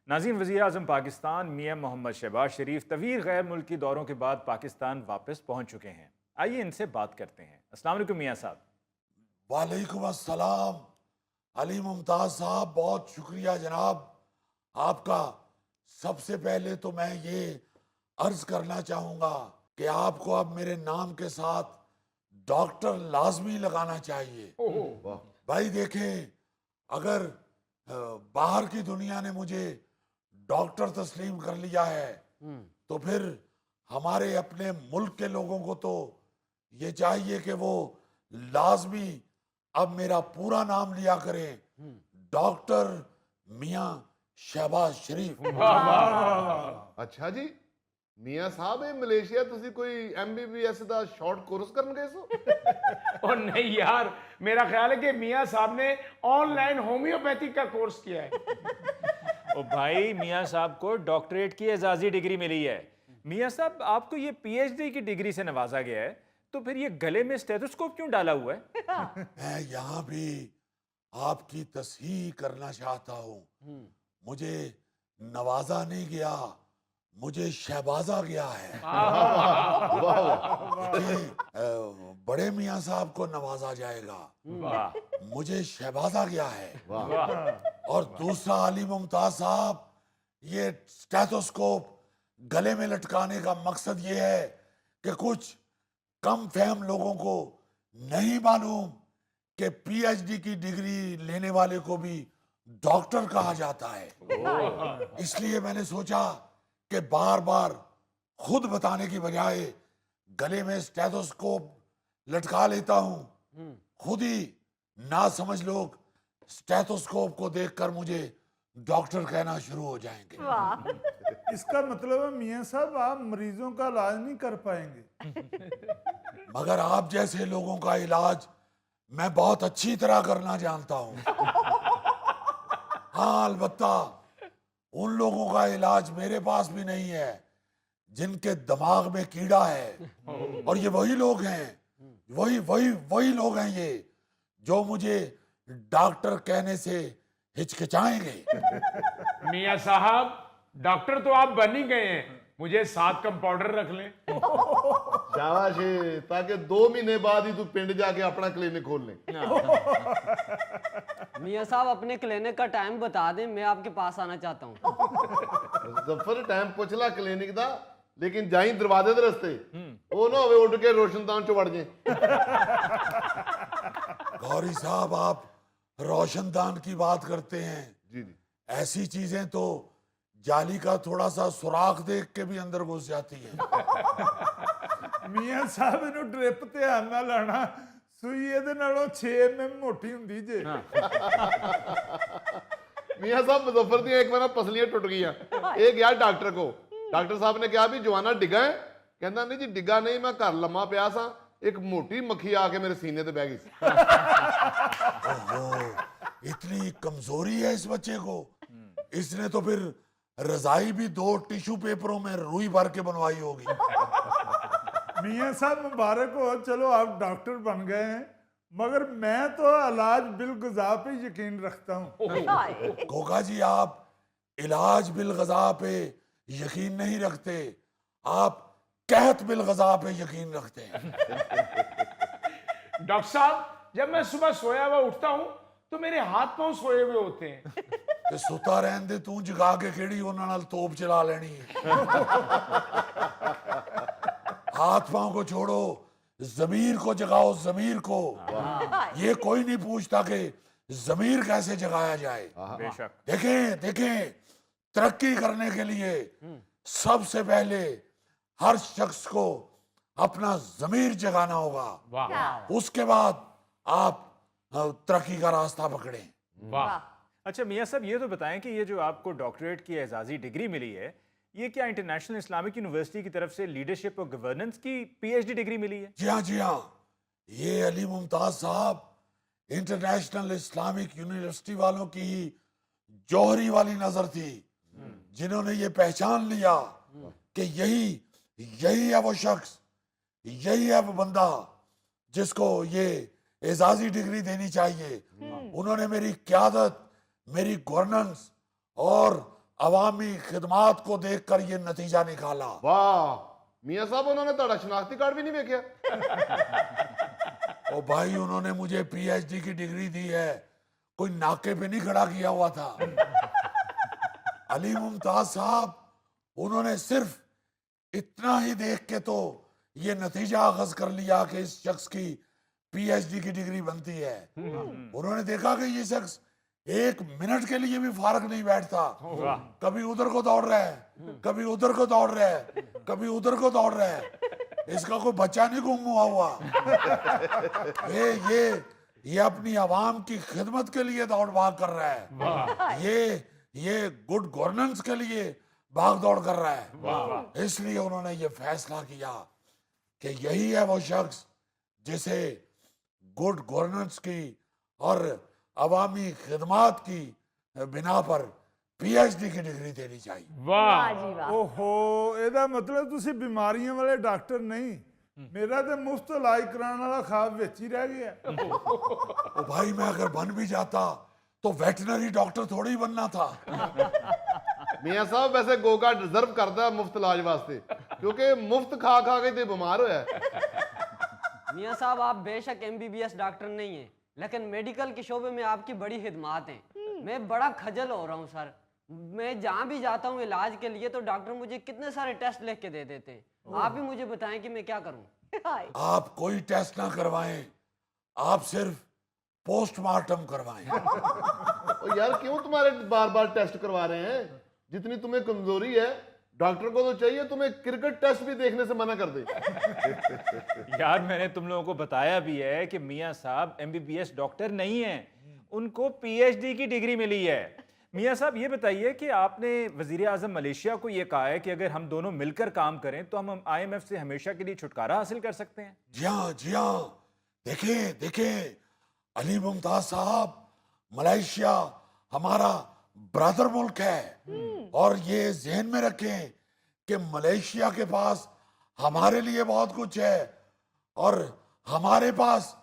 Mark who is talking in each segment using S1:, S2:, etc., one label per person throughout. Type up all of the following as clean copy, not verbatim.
S1: ناظرین، وزیر اعظم پاکستان میاں محمد شہباز شریف طویل غیر ملکی دوروں کے بعد پاکستان واپس پہنچ چکے ہیں۔ آئیے ان سے بات کرتے ہیں۔ السلام علیکم میاں صاحب۔
S2: وعلیکم السلام علی ممتاز صاحب، بہت شکریہ جناب آپ کا۔ سب سے پہلے تو میں یہ عرض کرنا چاہوں گا کہ آپ کو اب میرے نام کے ساتھ ڈاکٹر لازمی لگانا چاہیے۔ بھائی دیکھیں، اگر باہر کی دنیا نے مجھے ڈاکٹر تسلیم کر لیا ہے تو پھر ہمارے اپنے ملک کے لوگوں کو تو یہ چاہیے کہ وہ لازمی اب میرا پورا نام لیا کریں، ڈاکٹر میاں شہباز شریف۔
S3: اچھا جی میاں صاحب، ملیشیا تسی کوئی MBBS دا شارٹ کورس کرن گئے سو؟
S4: اور نہیں یار، میرا خیال ہے کہ میاں صاحب نے آن لائن ہومیوپیتھی کا کورس کیا ہے۔
S1: او بھائی، میاں صاحب کو ڈاکٹریٹ کی اعزازی ڈگری ملی ہے۔ میاں صاحب، آپ کو یہ PhD کی ڈگری سے نوازا گیا ہے، تو پھر یہ گلے میں اسٹیتھوسکوپ کیوں ڈالا ہوا ہے؟
S2: میں یہاں بھی آپ کی تصحیح کرنا چاہتا ہوں، مجھے نوازا نہیں گیا، مجھے شہبازا گیا ہے۔ بڑے میاں صاحب کو نوازا جائے گا،
S1: واہ
S2: مجھے شہبازا گیا ہے۔
S1: واہ۔
S2: اور دوسرا علی ممتاز صاحب، یہ اسٹیتھوسکوپ گلے میں لٹکانے کا مقصد یہ ہے کہ کچھ کم فہم لوگوں کو نہیں معلوم کہ PhD کی ڈگری لینے والے کو بھی ڈاکٹر کہا جاتا ہے۔ اس لیے میں نے سوچا کہ بار بار خود بتانے کی بجائے گلے میں اسٹیتھوسکوپ لٹکا لیتا ہوں، خود ہی نہ سمجھ لوگ اسٹیتھوسکوپ کو دیکھ کر مجھے ڈاکٹر کہنا شروع ہو جائیں گے۔
S5: اس کا مطلب ہے میاں صاحب آپ مریضوں کا علاج نہیں کر پائیں گے۔
S2: مگر آپ جیسے لوگوں کا علاج میں بہت اچھی طرح کرنا جانتا ہوں۔ ہاں، البتہ ان لوگوں کا علاج میرے پاس بھی نہیں ہے جن کے دماغ میں کیڑا ہے، اور یہ وہی لوگ ہیں، وہی لوگ ہیں یہ جو مجھے ڈاکٹر کہنے سے ہچکچائیں گے۔
S4: میاں صاحب، ڈاکٹر تو آپ بن ہی گئے ہیں، مجھے 7 کمپاؤنڈر رکھ لیں۔
S3: شاباش، تاکہ 2 مہینے بعد ہی تو پنڈ جا کے اپنا کلینک کھول لیں۔
S6: میاں صاحب اپنے کلینک کا ٹائم بتا دیں، میں آپ کے پاس آنا چاہتا ہوں۔
S3: ظفر ٹائم پوچھ لا کلینک دا، لیکن جائیں دروازے دے رستے وہ نہ ہوئے اٹھ کے روشن دان چ وڑ جائیں۔
S2: گوری صاحب، آپ روشن دان کی بات کرتے ہیں،
S3: جی جی،
S2: ایسی چیزیں تو جالی کا تھوڑا سا سوراخ دیکھ کے بھی اندر گھس جاتی ہیں۔
S5: میاں صاحب انہوں ڈرپ دھیان نہ لانا، سوئی یہ 6 mm موٹی ہوندی جے۔
S3: میاں صاحب مظفر دی ایک بار پسلیاں ٹوٹ گئی ہیں، ایک گیا ڈاکٹر کو، ڈاکٹر صاحب نے کہا بھی جوانا ڈگا ہے؟ کہنا نہیں جی ڈگا نہیں، میں گھر لما پیا سا، ایک موٹی مکھی آ کے میرے سینے تے بہ گئی سی۔
S2: اوہو، اتنی کمزوری ہے اس بچے کو، اس نے تو پھر رضائی بھی 2 ٹیشو پیپروں میں روئی بھر کے بنوائی ہوگی۔
S5: میاں صاحب مبارک ہو، چلو آپ ڈاکٹر بن گئے ہیں، مگر میں تو علاج بالغذا پہ یقین رکھتا ہوں۔
S2: گوگا جی، آپ علاج بالغذا پہ یقین نہیں رکھتے، آپ قحط بالغذا پہ یقین رکھتے ہیں۔
S4: ڈاکٹر صاحب، جب میں صبح سویا ہوا اٹھتا ہوں تو میرے ہاتھ پاؤں سوئے ہوئے ہوتے ہیں۔
S2: کہ ستا رہن دے، تو جگا کے کھیڑی انہاں نال توپ چلا لینی ہے۔ ہاتھ پاؤں کو چھوڑو، ضمیر کو جگاؤ، ضمیر کو۔ یہ کوئی نہیں پوچھتا کہ ضمیر کیسے جگایا جائے۔
S1: بے شک۔
S2: دیکھیں، ترقی کرنے کے لیے سب سے پہلے ہر شخص کو اپنا ضمیر جگانا ہوگا،
S4: واہ
S2: اس کے بعد آپ ترقی کا راستہ پکڑیں۔
S4: واہ۔
S1: اچھا میاں صاحب، یہ تو بتائیں کہ یہ جو آپ کو ڈاکٹریٹ کی اعزازی ڈگری ملی ہے، یہ کیا انٹرنیشنل اسلامک یونیورسٹی کی طرف سے لیڈرشپ اور گورننس کی PhD ڈگری ملی ہے؟
S2: جی ہاں، یہ علی ممتاز صاحب انٹرنیشنل اسلامک یونیورسٹی والوں کی ہی جوہری والی نظر تھی، جنہوں نے یہ پہچان لیا کہ یہی ہے وہ شخص، یہی ہے وہ بندہ جس کو یہ اعزازی ڈگری دینی چاہیے۔ انہوں نے میری قیادت، میری گورننس اور عوامی خدمات کو دیکھ کر یہ نتیجہ نکالا۔
S3: واہ میاں صاحب انہوں نے تہاڈا شناختی کارڈ بھی نہیں ویکھیا؟
S2: او بھائی انہوں نے مجھے پی ایچ ڈی کی ڈگری دی ہے، کوئی ناکے پہ نہیں کھڑا کیا ہوا تھا۔ علی ممتاز صاحب انہوں نے صرف اتنا ہی دیکھ کے تو یہ نتیجہ اخذ کر لیا کہ اس شخص کی پی ایچ ڈی کی ڈگری بنتی ہے۔ انہوں نے دیکھا کہ یہ شخص ایک منٹ کے لیے بھی فارغ نہیں بیٹھتا، کبھی ادھر کو دوڑ رہا ہے، کبھی ادھر کو دوڑ رہا ہے، کبھی ادھر کو دوڑ رہا ہے۔ اس کا کوئی بچہ نہیں گم ہوا۔ یہ اپنی عوام کی خدمت کے لیے دوڑ بھاگ کر رہا ہے، یہ گڈ گورننس کے لیے بھاگ دوڑ کر رہا ہے۔ اس لیے انہوں نے یہ فیصلہ کیا کہ یہی ہے وہ شخص جسے گڈ گورننس کی اور عوامی خدمات کی بنا پر پی ایچ ڈی کی ڈگری دینی چاہیے۔
S4: واہ
S7: جی واہ
S5: اوہو ਇਹਦਾ ਮਤਲਬ ਤੁਸੀਂ ਬਿਮਾਰੀਆਂ ਵਾਲੇ ਡਾਕਟਰ ਨਹੀਂ, ਮੇਰਾ ਤੇ ਮੁਫਤ ਇਲਾਜ ਕਰਾਉਣ ਵਾਲਾ ਖਾਬ ਵਿੱਚ ਹੀ ਰਹਿ ਗਿਆ।
S2: تو بھائی میں اگر بن بھی جاتا تو ویٹنری ڈاکٹر تھوڑی بننا تھا۔
S3: میاں صاحب ویسے گوگا ڈیزرو کرتا ہے مفت علاج واسطے، کیونکہ مفت کھا کھا کے تے بیمار ہویا ہے۔
S6: میاں صاحب آپ بے شک MBBS ڈاکٹر نہیں ہیں، لیکن میڈیکل کے شعبے میں آپ کی بڑی خدمات ہیں۔ میں بڑا کھجل ہو رہا ہوں سر، میں جہاں بھی جاتا ہوں علاج کے لیے تو ڈاکٹر مجھے کتنے سارے ٹیسٹ لکھ کے دے دیتے ہیں۔ آپ ہی مجھے بتائیں کہ میں کیا کروں۔
S2: آپ کوئی ٹیسٹ نہ کروائیں، آپ صرف پوسٹ مارٹم کروائیں۔
S3: او یار کیوں تمہارے بار بار ٹیسٹ کروا رہے ہیں؟ جتنی تمہیں کمزوری ہے ڈاکٹر کو تو چاہیے تمہیں کرکٹ ٹیسٹ بھی دیکھنے سے منع کر دے۔
S1: یار میں نے تم لوگوں کو بتایا بھی ہے کہ میاں صاحب MBBS ڈاکٹر نہیں ہیں، ان کو PhD کی ڈگری ملی ہے۔ میاں صاحب یہ بتائیے کہ آپ نے وزیر اعظم ملیشیا کو یہ کہا ہے کہ اگر ہم دونوں مل کر کام کریں تو ہم IMF سے ہمیشہ کے لیے چھٹکارا حاصل کر سکتے ہیں۔
S2: جی ہاں، دیکھیں علی ممتاز صاحب، ملائیشیا ہمارا برادر ملک ہے، اور یہ ذہن میں رکھیں کہ ملیشیا کے پاس ہمارے لیے بہت کچھ ہے اور ہمارے پاس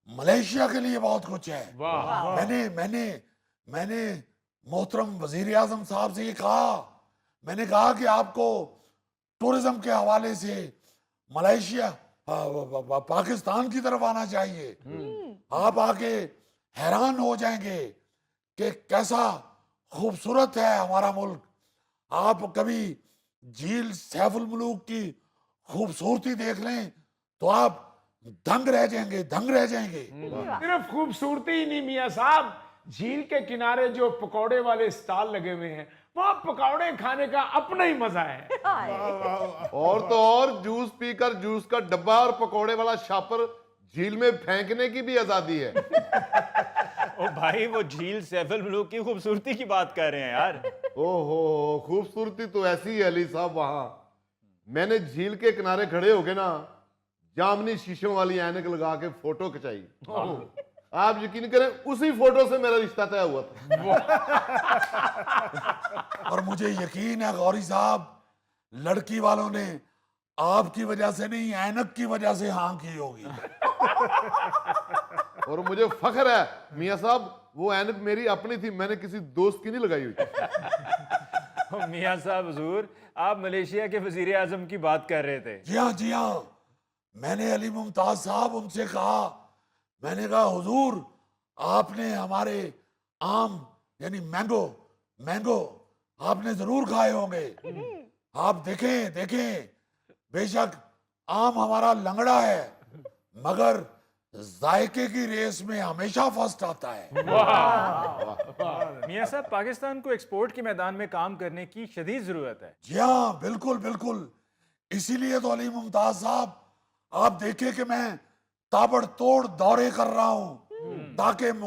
S2: ملیشیا کے لیے بہت کچھ ہے۔ میں نے محترم وزیر اعظم صاحب سے یہ کہا، میں نے کہا کہ آپ کو ٹورزم کے حوالے سے ملیشیا پاکستان کی طرف آنا چاہیے۔ آپ آ کے حیران ہو جائیں گے کہ کیسا خوبصورت ہے ہمارا ملک۔ آپ کبھی جھیل سیف الملوک کی خوبصورتی دیکھ لیں تو آپ دنگ رہ جائیں گے۔
S4: صرف خوبصورتی ہی نہیں میاں صاحب، جھیل کے کنارے جو پکوڑے والے اسٹال لگے ہوئے ہیں وہاں پکوڑے کھانے کا اپنا ہی مزہ ہے۔
S3: اور تو اور جوس پی کر جوس کا ڈبہ اور پکوڑے والا شاپر جھیل میں پھینکنے کی بھی آزادی ہے۔
S1: او بھائی وہ جھیل سیف الملوک کی خوبصورتی کی بات کر رہے ہیں یار۔
S3: اوہو خوبصورتی تو ایسی ہے علی صاحب وہاں۔ میں نے جھیل کے کنارے کھڑے ہو کے نا جامنی شیشوں والی اینک لگا کے فوٹو کھچائی۔ آپ یقین کریں اسی فوٹو سے میرا رشتہ طے ہوا تھا۔
S2: اور مجھے یقین ہے غوری صاحب لڑکی والوں نے آپ کی وجہ سے نہیں اینک کی وجہ سے ہاں کی ہوگی۔
S3: اور مجھے فخر ہے میاں صاحب وہ اینک میری اپنی تھی، میں نے کسی دوست کی نہیں لگائی ہوئی۔
S1: میاں صاحب حضور آپ ملیشیا کے وزیر اعظم کی بات کر رہے تھے۔
S2: جی ہاں، میں نے علی ممتاز صاحب ان سے کہا، میں نے کہا حضور آپ نے ہمارے آم یعنی مینگو آپ نے ضرور کھائے ہوں گے۔ آپ دیکھیں بے شک آم ہمارا لنگڑا ہے مگر ذائقے کی ریس میں ہمیشہ فرسٹ آتا ہے۔
S1: میاں صاحب پاکستان کو ایکسپورٹ کے میدان میں کام کرنے کی شدید ضرورت ہے۔
S2: جی ہاں بالکل، اسی لیے تو علی ممتاز صاحب آپ دیکھیں کہ میں تابڑ توڑ دورے کر رہا ہوں تاکہ